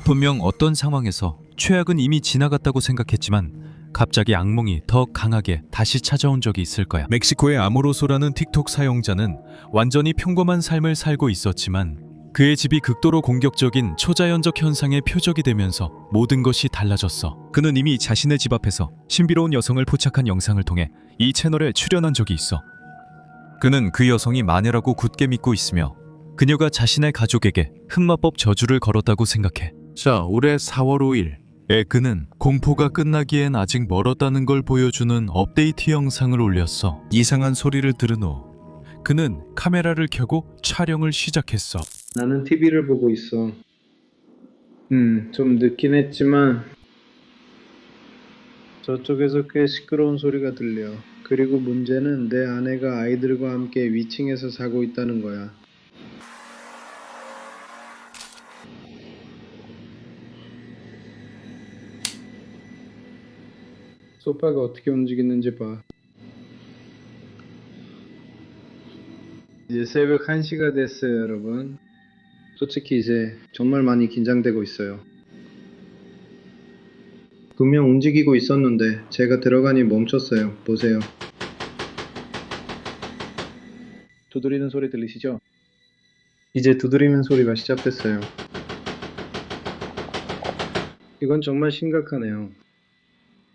분명 어떤 상황에서 최악은 이미 지나갔다고 생각했지만 갑자기 악몽이 더 강하게 다시 찾아온 적이 있을 거야. 멕시코의 아모로소라는 틱톡 사용자는 완전히 평범한 삶을 살고 있었지만 그의 집이 극도로 공격적인 초자연적 현상의 표적이 되면서 모든 것이 달라졌어. 그는 이미 자신의 집 앞에서 신비로운 여성을 포착한 영상을 통해 이 채널에 출연한 적이 있어. 그는 그 여성이 마녀라고 굳게 믿고 있으며 그녀가 자신의 가족에게 흑마법 저주를 걸었다고 생각해. 자, 올해 4월 5일 그는 공포가 끝나기엔 아직 멀었다는 걸 보여주는 업데이트 영상을 올렸어. 이상한 소리를 들은 후 그는 카메라를 켜고 촬영을 시작했어. 나는 TV를 보고 있어. 좀 늦긴 했지만 저쪽에서 꽤 시끄러운 소리가 들려. 그리고 문제는 내 아내가 아이들과 함께 위층에서 자고 있다는 거야. 소파가 어떻게 움직이는지 봐. 이제 새벽 1시가 됐어요, 여러분. 솔직히 이제 정말 많이 긴장되고 있어요. 분명 움직이고 있었는데 제가 들어가니 멈췄어요. 보세요. 두드리는 소리 들리시죠? 이제 두드리는 소리가 시작됐어요. 이건 정말 심각하네요.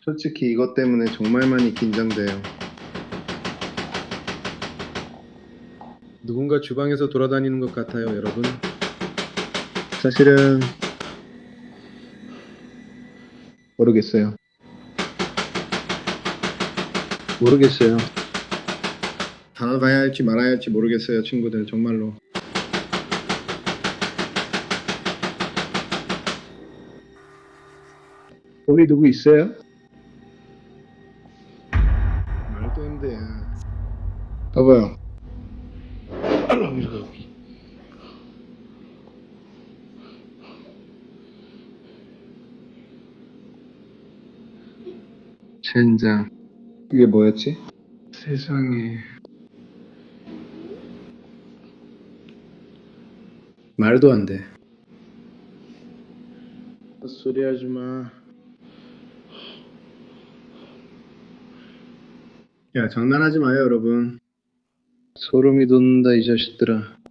솔직히 이것 때문에 정말 많이 긴장돼요. 누군가 주방에서 돌아다니는 것 같아요, 여러분. 사실은 모르겠어요. 다가가야 할지 말아야 할지 모르겠어요, 친구들. 정말로. 거기 누구 있어요? 말도 안 돼. 봐봐요. 젠장. 이게 뭐였지? 세상에. 말도 안 돼. 헛소리 하지 마. 야, 장난하지 마요, 여러분. 소름이 돋는다, 이 자식들아.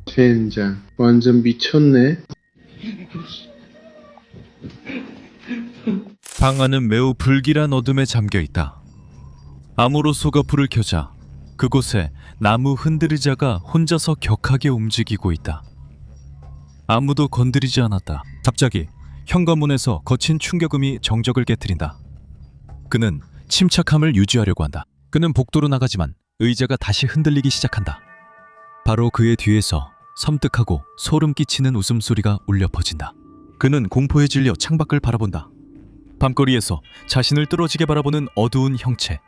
젠장. 완전 미쳤네. 방 안은 매우 불길한 어둠에 잠겨 있다. 아모로소가 불을 켜자 그곳에 나무 흔들의자가 혼자서 격하게 움직이고 있다. 아무도 건드리지 않았다. 갑자기 현관문에서 거친 충격음이 정적을 깨트린다. 그는 침착함을 유지하려고 한다. 그는 복도로 나가지만 의자가 다시 흔들리기 시작한다. 바로 그의 뒤에서 섬뜩하고 소름 끼치는 웃음소리가 울려 퍼진다. 그는 공포에 질려 창밖을 바라본다. 밤거리에서 자신을 뚫어지게 바라보는 어두운 형체,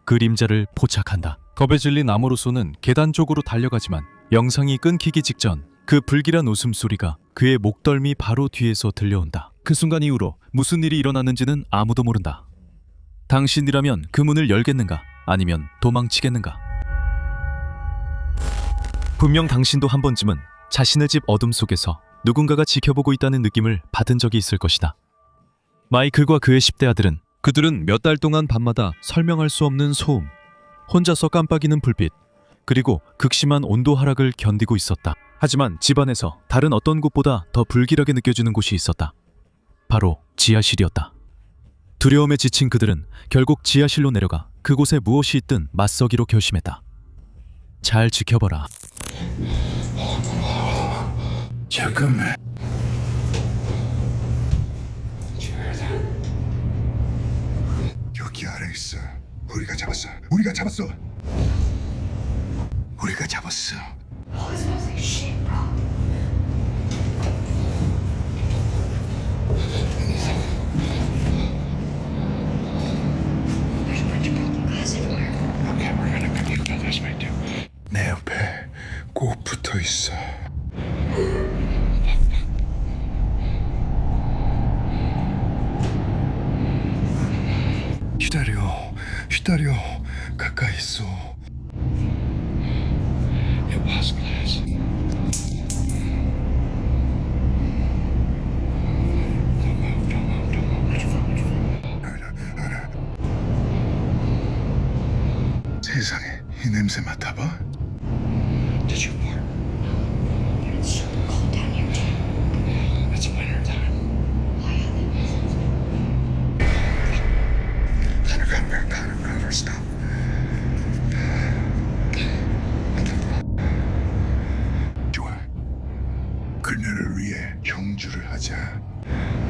그림자를 포착한다. 겁에 질린 아모로소는 계단 쪽으로 달려가지만 영상이 끊기기 직전 그 불길한 웃음소리가 그의 목덜미 바로 뒤에서 들려온다. 그 순간 이후로 무슨 일이 일어났는지는 아무도 모른다. 당신이라면 그 문을 열겠는가? 아니면 도망치겠는가? 분명 당신도 한 번쯤은 자신의 집 어둠 속에서 누군가가 지켜보고 있다는 느낌을 받은 적이 있을 것이다. 마이클과 그의 10대 아들은 그들은 몇 달 동안 밤마다 설명할 수 없는 소음, 혼자서 깜빡이는 불빛, 그리고 극심한 온도 하락을 견디고 있었다. 하지만 집안에서 다른 어떤 곳보다 더 불길하게 느껴지는 곳이 있었다. 바로 지하실이었다. 두려움에 지친 그들은 결국 지하실로 내려가 그곳에 무엇이 있든 맞서기로 결심했다. 잘 지켜봐라. 잠깐만. 여기 아래 있어. 우리가 잡았어. Okay, we're gonna go this way too. 꼭 붙어 있어. 기다려. 가까이 있어. It was glass. 알아. 세상에, 이 냄새 맡아봐. Did you fart? It's so cold down here too. It's winter time. Connor, stop. 좋아. 그녀를 위해 경주를 하자.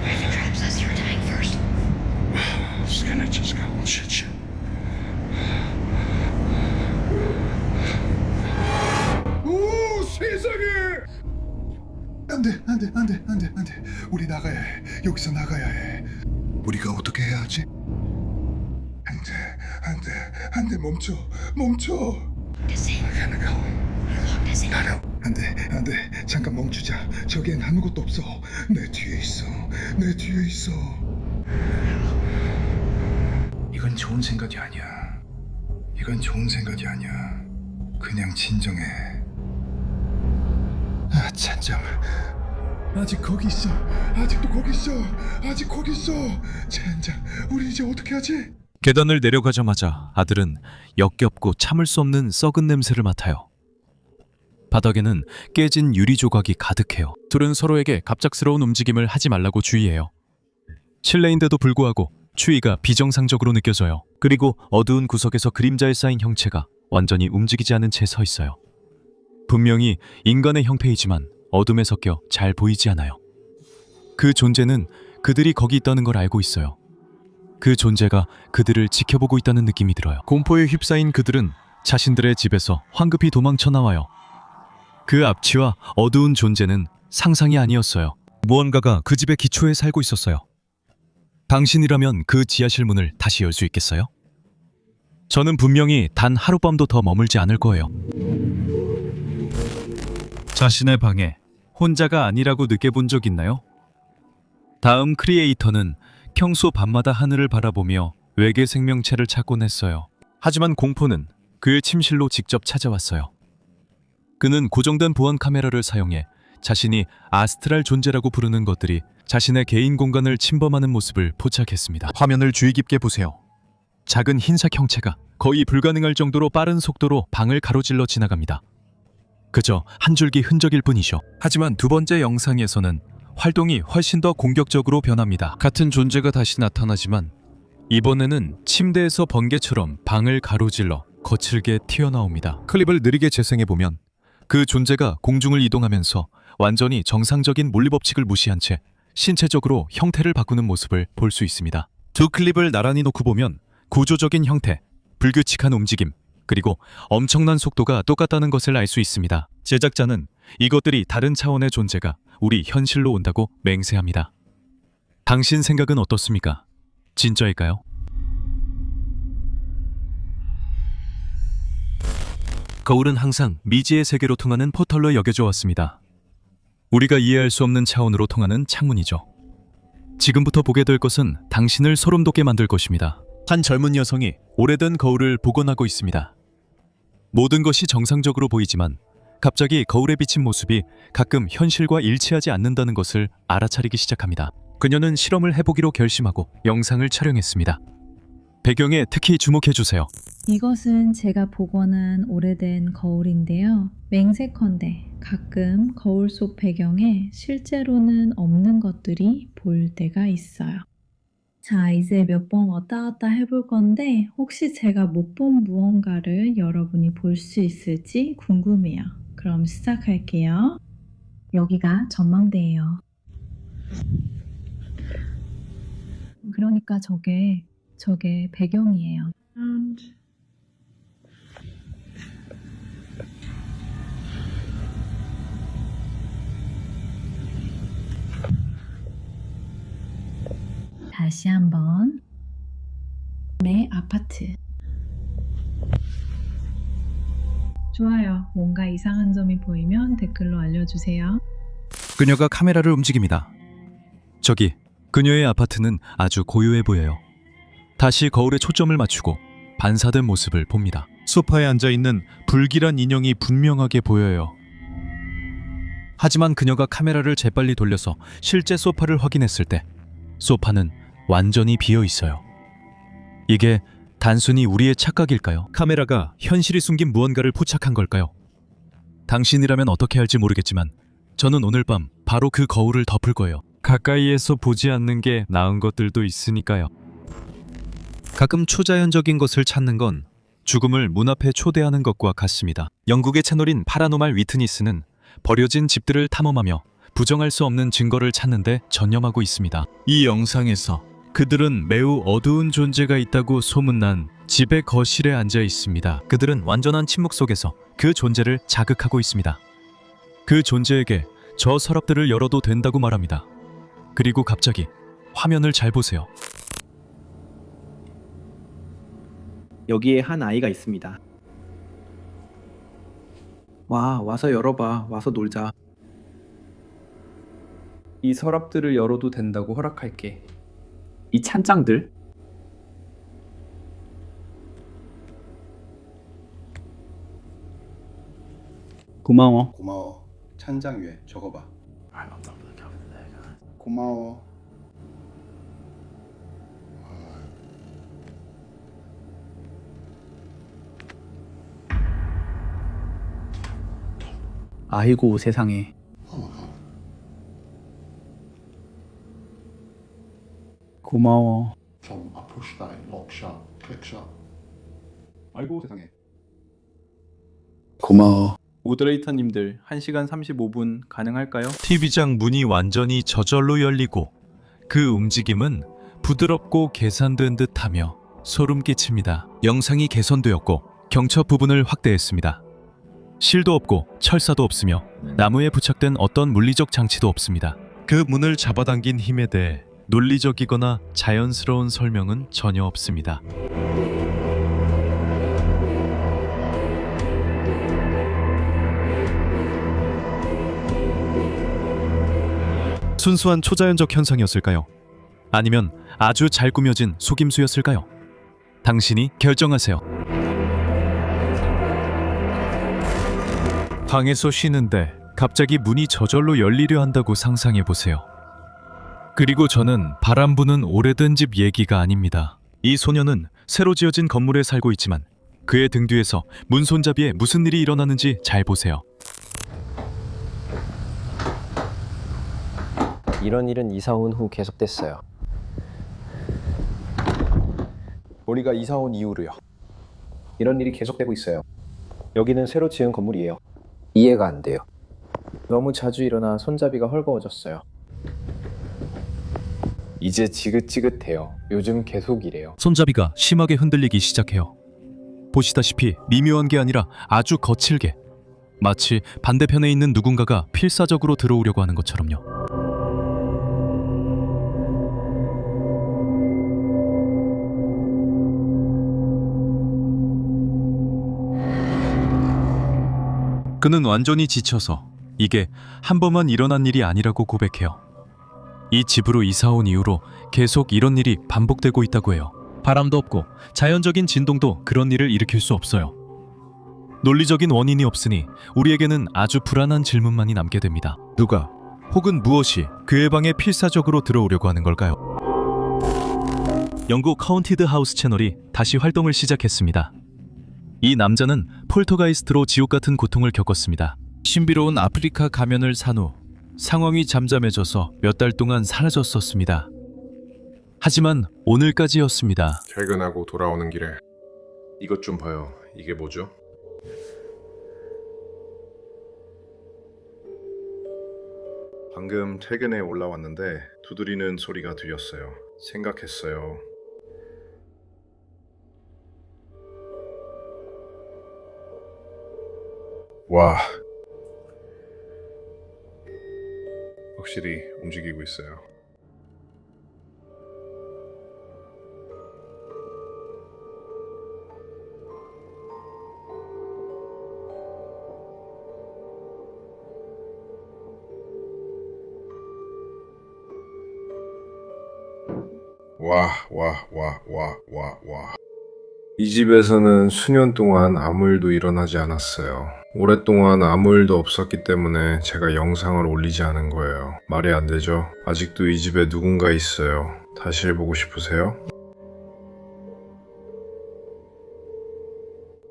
The trap says you were dying first. It's gonna just go shit. 오, 세상에! 안 돼. 우리 나가야 해. 여기서 나가야 해. 우리가 어떻게 해야 하지? 안 돼. 멈춰. Does it? I gotta go. How long does it? 안 돼. 잠깐 멈추자. 저기엔 아무것도 없어. 내 뒤에 있어. 이건 좋은 생각이 아니야. 그냥 진정해. 젠장. 아직 거기 있어. 젠장. 우리 이제 어떻게 하지? 계단을 내려가자마자 아들은 역겹고 참을 수 없는 썩은 냄새를 맡아요. 바닥에는 깨진 유리 조각이 가득해요. 둘은 서로에게 갑작스러운 움직임을 하지 말라고 주의해요. 실내인데도 불구하고 추위가 비정상적으로 느껴져요. 그리고 어두운 구석에서 그림자에 쌓인 형체가 완전히 움직이지 않은 채 서 있어요. 분명히 인간의 형태이지만 어둠에 섞여 잘 보이지 않아요. 그 존재는 그들이 거기 있다는 걸 알고 있어요. 그 존재가 그들을 지켜보고 있다는 느낌이 들어요. 공포에 휩싸인 그들은 자신들의 집에서 황급히 도망쳐 나와요. 그 앞치와 어두운 존재는 상상이 아니었어요. 무언가가 그 집의 기초에 살고 있었어요. 당신이라면 그 지하실 문을 다시 열 수 있겠어요? 저는 분명히 단 하룻밤도 더 머물지 않을 거예요. 자신의 방에 혼자가 아니라고 느껴본 적 있나요? 다음 크리에이터는 평소 밤마다 하늘을 바라보며 외계 생명체를 찾곤 했어요. 하지만 공포는 그의 침실로 직접 찾아왔어요. 그는 고정된 보안 카메라를 사용해 자신이 아스트랄 존재라고 부르는 것들이 자신의 개인 공간을 침범하는 모습을 포착했습니다. 화면을 주의 깊게 보세요. 작은 흰색 형체가 거의 불가능할 정도로 빠른 속도로 방을 가로질러 지나갑니다. 그저 한 줄기 흔적일 뿐이죠. 하지만 두 번째 영상에서는 활동이 훨씬 더 공격적으로 변합니다. 같은 존재가 다시 나타나지만 이번에는 침대에서 번개처럼 방을 가로질러 거칠게 튀어나옵니다. 클립을 느리게 재생해보면 그 존재가 공중을 이동하면서 완전히 정상적인 물리법칙을 무시한 채 신체적으로 형태를 바꾸는 모습을 볼 수 있습니다. 두 클립을 나란히 놓고 보면 구조적인 형태, 불규칙한 움직임, 그리고 엄청난 속도가 똑같다는 것을 알 수 있습니다. 제작자는 이것들이 다른 차원의 존재가 우리 현실로 온다고 맹세합니다. 당신 생각은 어떻습니까? 진짜일까요? 거울은 항상 미지의 세계로 통하는 포털로 여겨져 왔습니다. 우리가 이해할 수 없는 차원으로 통하는 창문이죠. 지금부터 보게 될 것은 당신을 소름 돋게 만들 것입니다. 한 젊은 여성이 오래된 거울을 복원하고 있습니다. 모든 것이 정상적으로 보이지만 갑자기 거울에 비친 모습이 가끔 현실과 일치하지 않는다는 것을 알아차리기 시작합니다. 그녀는 실험을 해보기로 결심하고 영상을 촬영했습니다. 배경에 특히 주목해주세요. 이것은 제가 복원한 오래된 거울인데요. 맹세컨대 가끔 거울 속 배경에 실제로는 없는 것들이 보일 때가 있어요. 자, 이제 몇 번 왔다 갔다 해볼 건데 혹시 제가 못 본 무언가를 여러분이 볼 수 있을지 궁금해요. 그럼 시작할게요. 여기가 전망대예요. 그러니까 저게 배경이에요. 다시 한번. 내 아파트. 좋아요. 뭔가 이상한 점이 보이면 댓글로 알려주세요. 그녀가 카메라를 움직입니다. 저기, 그녀의 아파트는 아주 고요해 보여요. 다시 거울에 초점을 맞추고 반사된 모습을 봅니다. 소파에 앉아있는 불길한 인형이 분명하게 보여요. 하지만 그녀가 카메라를 재빨리 돌려서 실제 소파를 확인했을 때 소파는 완전히 비어 있어요. 이게 단순히 우리의 착각일까요? 카메라가 현실이 숨긴 무언가를 포착한 걸까요? 당신이라면 어떻게 할지 모르겠지만 저는 오늘 밤 바로 그 거울을 덮을 거예요. 가까이에서 보지 않는 게 나은 것들도 있으니까요. 가끔 초자연적인 것을 찾는 건 죽음을 문 앞에 초대하는 것과 같습니다. 영국의 채널인 파라노말 위트니스는 버려진 집들을 탐험하며 부정할 수 없는 증거를 찾는 데 전념하고 있습니다. 이 영상에서 그들은 매우 어두운 존재가 있다고 소문난 집의 거실에 앉아 있습니다. 그들은 완전한 침묵 속에서 그 존재를 자극하고 있습니다. 그 존재에게 저 서랍들을 열어도 된다고 말합니다. 그리고 갑자기 화면을 잘 보세요. 여기에 한 아이가 있습니다. 와서 열어봐. 와서 놀자. 이 서랍들을 열어도 된다고 허락할게. 이 찬장들? 고마워. 고마워. 찬장 위에 적어봐. 고마워. 아이고 세상에. 고마워. Tom, I pushed that in lock shut. Click shut. 아이고 세상에. 고마워. 모더레이터님들 1시간 35분 가능할까요? TV장 문이 완전히 저절로 열리고 그 움직임은 부드럽고 계산된 듯하며 소름 끼칩니다. 영상이 개선되었고 경첩 부분을 확대했습니다. 실도 없고 철사도 없으며 나무에 부착된 어떤 물리적 장치도 없습니다. 그 문을 잡아당긴 힘에 대해 논리적이거나 자연스러운 설명은 전혀 없습니다. 순수한 초자연적 현상이었을까요? 아니면 아주 잘 꾸며진 속임수였을까요? 당신이 결정하세요. 방에서 쉬는데 갑자기 문이 저절로 열리려 한다고 상상해보세요. 그리고 저는 바람 부는 오래된 집 얘기가 아닙니다. 이 소녀는 새로 지어진 건물에 살고 있지만 그의 등 뒤에서 문 손잡이에 무슨 일이 일어나는지 잘 보세요. 이런 일은 이사 온 후 계속됐어요. 우리가 이사 온 이후로요. 이런 일이 계속되고 있어요. 여기는 새로 지은 건물이에요. 이해가 안 돼요. 너무 자주 일어나 손잡이가 헐거워졌어요. 이제 지긋지긋해요. 요즘 계속 이래요. 손잡이가 심하게 흔들리기 시작해요. 보시다시피 미묘한 게 아니라 아주 거칠게, 마치 반대편에 있는 누군가가 필사적으로 들어오려고 하는 것처럼요. 그는 완전히 지쳐서 이게 한 번만 일어난 일이 아니라고 고백해요. 이 집으로 이사 온 이후로 계속 이런 일이 반복되고 있다고 해요. 바람도 없고 자연적인 진동도 그런 일을 일으킬 수 없어요. 논리적인 원인이 없으니 우리에게는 아주 불안한 질문만이 남게 됩니다. 누가 혹은 무엇이 그의 방에 필사적으로 들어오려고 하는 걸까요? 영국 카운티드 하우스 채널이 다시 활동을 시작했습니다. 이 남자는 폴터가이스트로 지옥 같은 고통을 겪었습니다. 신비로운 아프리카 가면을 산 후 상황이 잠잠해져서 몇 달 동안 사라졌었습니다. 하지만 오늘까지였습니다. 퇴근하고 돌아오는 길에 이것 좀 봐요. 이게 뭐죠? 방금 퇴근에 올라왔는데 두드리는 소리가 들렸어요. 생각했어요. 와, 확실히 움직이고 있어요. 와. 이 집에서는 수년 동안 아무 일도 일어나지 않았어요. 오랫동안 아무 일도 없었기 때문에 제가 영상을 올리지 않은 거예요. 말이 안 되죠? 아직도 이 집에 누군가 있어요. 다시 해보고 싶으세요?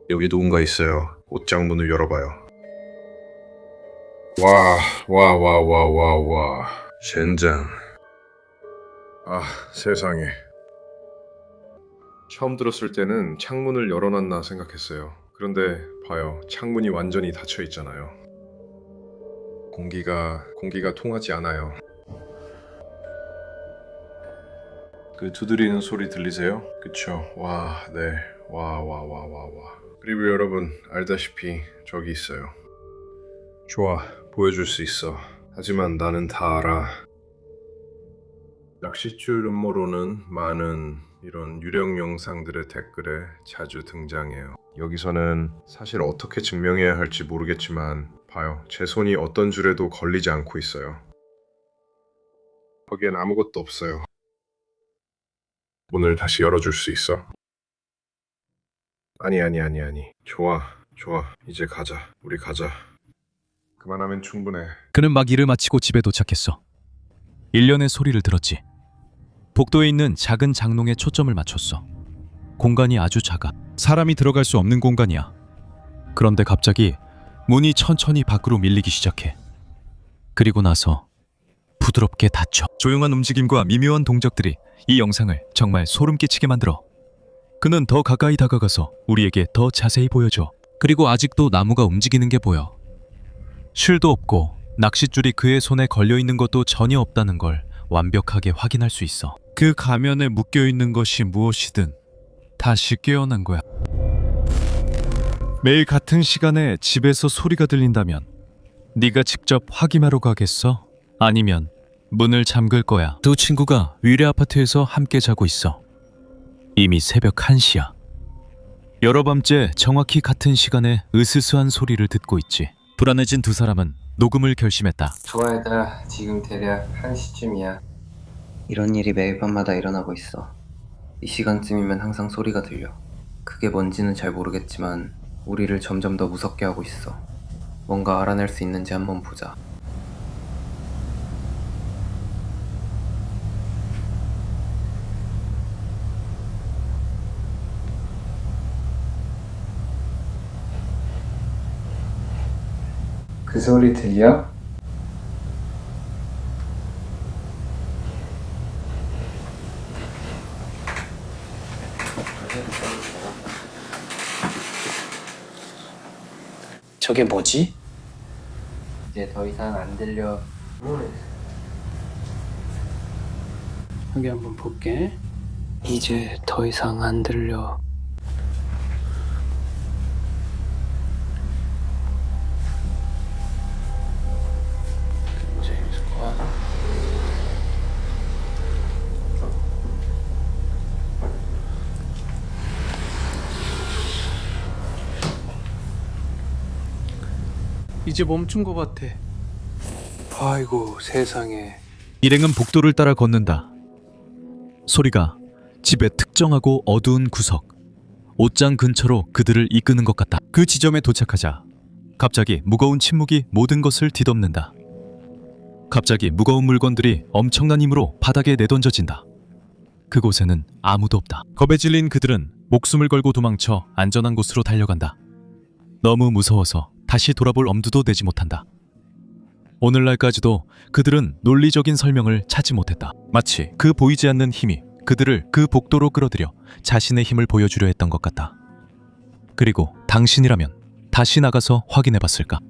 여기 누군가 있어요. 옷장 문을 열어봐요. 와. 젠장. 아, 세상에. 처음 들었을 때는 창문을 열어놨나 생각했어요. 그런데 봐요. 창문이 완전히 닫혀 있잖아요. 공기가 통하지 않아요. 그 두드리는 소리 들리세요? 그쵸? 와, 네. 와. 그리고 여러분 알다시피 저기 있어요. 좋아, 보여줄 수 있어. 하지만 나는 다 알아. 낚싯줄 음모론은 많은 이런 유령 영상들의 댓글에 자주 등장해요. 여기서는 사실 어떻게 증명해야 할지 모르겠지만 봐요. 제 손이 어떤 줄에도 걸리지 않고 있어요. 거기엔 아무것도 없어요. 문을 다시 열어줄 수 있어? 아니. 좋아. 이제 가자. 우리 가자. 그만하면 충분해. 그는 막 일을 마치고 집에 도착했어. 일련의 소리를 들었지. 복도에 있는 작은 장롱에 초점을 맞췄어. 공간이 아주 작아. 사람이 들어갈 수 없는 공간이야. 그런데 갑자기 문이 천천히 밖으로 밀리기 시작해. 그리고 나서 부드럽게 닫혀. 조용한 움직임과 미묘한 동작들이 이 영상을 정말 소름 끼치게 만들어. 그는 더 가까이 다가가서 우리에게 더 자세히 보여줘. 그리고 아직도 나무가 움직이는 게 보여. 실도 없고 낚싯줄이 그의 손에 걸려있는 것도 전혀 없다는 걸 완벽하게 확인할 수 있어. 그 가면에 묶여있는 것이 무엇이든 다시 깨어난 거야. 매일 같은 시간에 집에서 소리가 들린다면 네가 직접 확인하러 가겠어? 아니면 문을 잠글 거야. 두 친구가 위례 아파트에서 함께 자고 있어. 이미 새벽 1시야. 여러 밤째 정확히 같은 시간에 으스스한 소리를 듣고 있지. 불안해진 두 사람은 녹음을 결심했다. 좋아 얘들아, 지금 대략 1시쯤이야. 이런 일이 매일 밤마다 일어나고 있어. 이 시간쯤이면 항상 소리가 들려. 그게 뭔지는 잘 모르겠지만 우리를 점점 더 무섭게 하고 있어. 뭔가 알아낼 수 있는지 한번 보자. 그 소리 들려? 저게 뭐지? 이제 더 이상 안 들려. 여기 한번 볼게. 이제 더 이상 안 들려. 이제 멈춘 것 같아. 아이고 세상에. 일행은 복도를 따라 걷는다. 소리가 집의 특정하고 어두운 구석, 옷장 근처로 그들을 이끄는 것 같다. 그 지점에 도착하자 갑자기 무거운 침묵이 모든 것을 뒤덮는다. 갑자기 무거운 물건들이 엄청난 힘으로 바닥에 내던져진다. 그곳에는 아무도 없다. 겁에 질린 그들은 목숨을 걸고 도망쳐 안전한 곳으로 달려간다. 너무 무서워서 다시 돌아볼 엄두도 내지 못한다. 오늘날까지도 그들은 논리적인 설명을 찾지 못했다. 마치 그 보이지 않는 힘이 그들을 그 복도로 끌어들여 자신의 힘을 보여주려 했던 것 같다. 그리고 당신이라면 다시 나가서 확인해봤을까?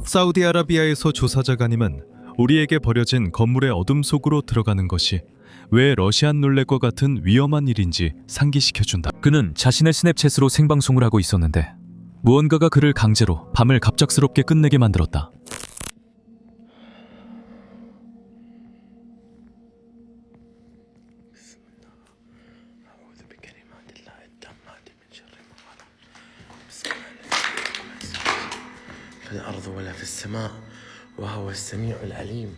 사우디아라비아에서 조사자가님은 우리에게 버려진 건물의 어둠 속으로 들어가는 것이 왜 러시안 룰렛과 같은 위험한 일인지 상기시켜준다. 그는 자신의 스냅챗으로 생방송을 하고 있었는데 무언가가 그를 강제로 밤을 갑작스럽게 끝내게 만들었다. في الأرض ولا في السماء وهو السميع العليم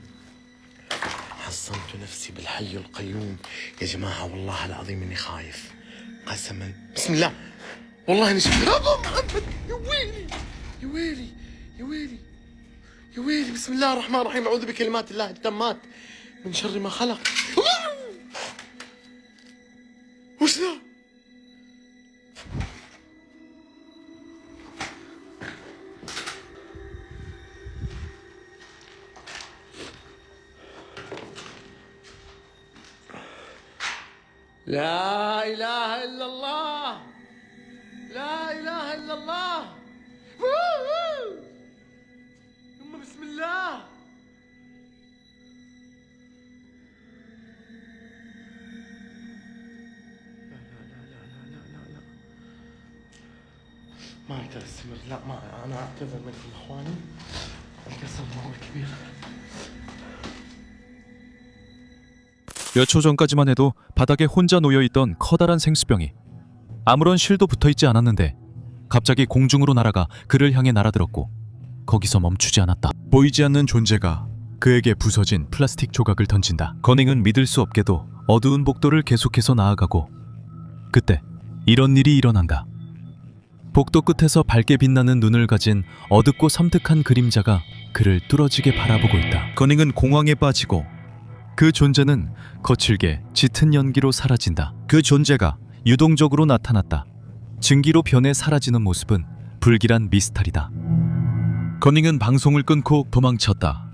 حصنت نفسي بالحي القيوم يا جماعة والله العظيم إني خايف قسما بسم الله والله إني شفت محمد يا ويلي يا ويلي يا ويلي يا ويلي بسم الله الرحمن الرحيم أعوذ بكلمات الله التامات من شر ما خلق وش ذا؟ لا إله إلا الله لا إله إلا الله ثم بسم الله ما أقدر أستمر لا ما أنا أعتذر منكم إخواني القسم مرة كبير 몇 초 전까지만 해도 바닥에 혼자 놓여있던 커다란 생수병이 아무런 실도 붙어있지 않았는데 갑자기 공중으로 날아가 그를 향해 날아들었고 거기서 멈추지 않았다. 보이지 않는 존재가 그에게 부서진 플라스틱 조각을 던진다. 커닝은 믿을 수 없게도 어두운 복도를 계속해서 나아가고 그때 이런 일이 일어난다. 복도 끝에서 밝게 빛나는 눈을 가진 어둡고 섬뜩한 그림자가 그를 뚫어지게 바라보고 있다. 커닝은 공황에 빠지고 그 존재는 거칠게 짙은 연기로 사라진다. 그 존재가 유동적으로 나타났다. 증기로 변해 사라지는 모습은 불길한 미스터리다. 커닝은 방송을 끊고 도망쳤다.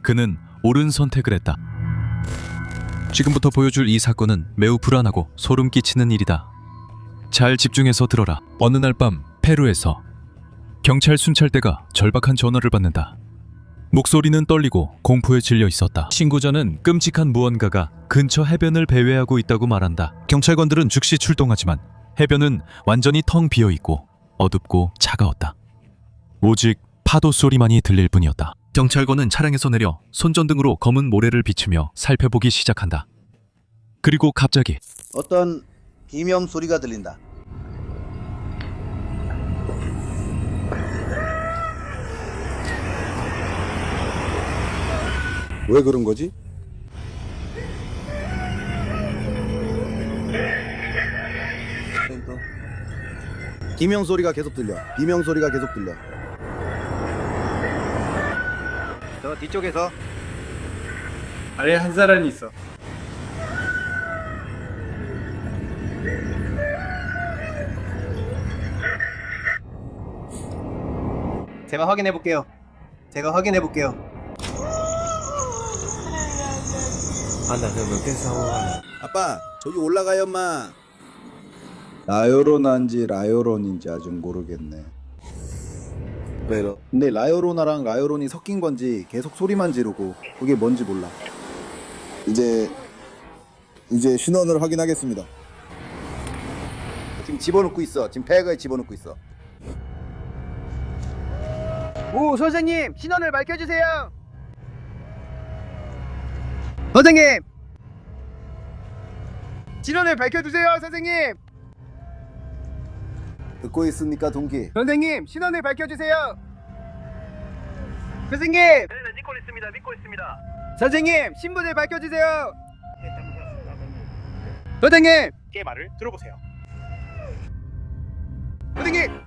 그는 옳은 선택을 했다. 지금부터 보여줄 이 사건은 매우 불안하고 소름 끼치는 일이다. 잘 집중해서 들어라. 어느 날 밤 페루에서 경찰 순찰대가 절박한 전화를 받는다. 목소리는 떨리고 공포에 질려 있었다. 신고자는 끔찍한 무언가가 근처 해변을 배회하고 있다고 말한다. 경찰관들은 즉시 출동하지만 해변은 완전히 텅 비어 있고 어둡고 차가웠다. 오직 파도 소리만이 들릴 뿐이었다. 경찰관은 차량에서 내려 손전등으로 검은 모래를 비추며 살펴보기 시작한다. 그리고 갑자기 어떤 비명 소리가 들린다. 왜 그런 거지? 비명 소리가 계속 들려. 비명 소리가 계속 들려. 저 뒤쪽에서 아래 한 사람이 있어. 제가 확인해 볼게요. 아빠, 저기 올라가요, 엄마. 라요로나인지 라요론인지 아직 모르겠네. 근데 라요로나랑 라요론이 섞인 건지 계속 소리만 지르고 그게 뭔지 몰라. 이제 신원을 확인하겠습니다. 지금 집어넣고 있어. 지금 배가에 집어넣고 있어. 오, 선생님, 신원을 밝혀주세요. 선생님, 신원을 밝혀주세요, 선생님. 듣고 있습니까, 동기? 선생님, 신원을 밝혀주세요. 선생님. 네, 믿고 있습니다. 선생님, 신분을 밝혀주세요. 선생님. 제 말을 들어보세요. 선생님.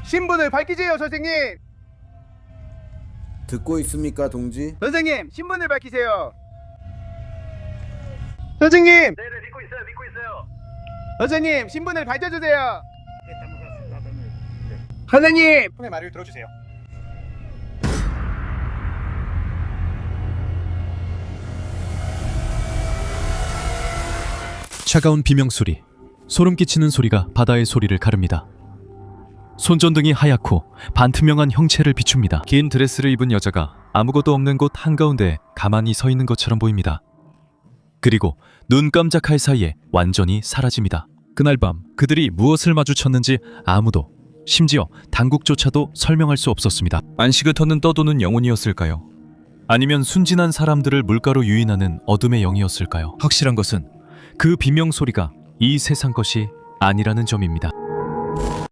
신분을 밝히세요, 선생님. 듣고 있습니까, 동지? 선생님, 신분을 밝히세요. 선생님. 네, 믿고 있어요. 선생님, 신분을 밝혀주세요. 선생님. 손의 말을 들어주세요. 차가운 비명 소리, 소름 끼치는 소리가 바다의 소리를 가릅니다. 손전등이 하얗고 반투명한 형체를 비춥니다. 긴 드레스를 입은 여자가 아무것도 없는 곳 한가운데 가만히 서 있는 것처럼 보입니다. 그리고 눈 깜짝할 사이에 완전히 사라집니다. 그날 밤 그들이 무엇을 마주쳤는지 아무도, 심지어 당국조차도 설명할 수 없었습니다. 안시그터는 떠도는 영혼이었을까요? 아니면 순진한 사람들을 물가로 유인하는 어둠의 영이었을까요? 확실한 것은 그 비명 소리가 이 세상 것이 아니라는 점입니다.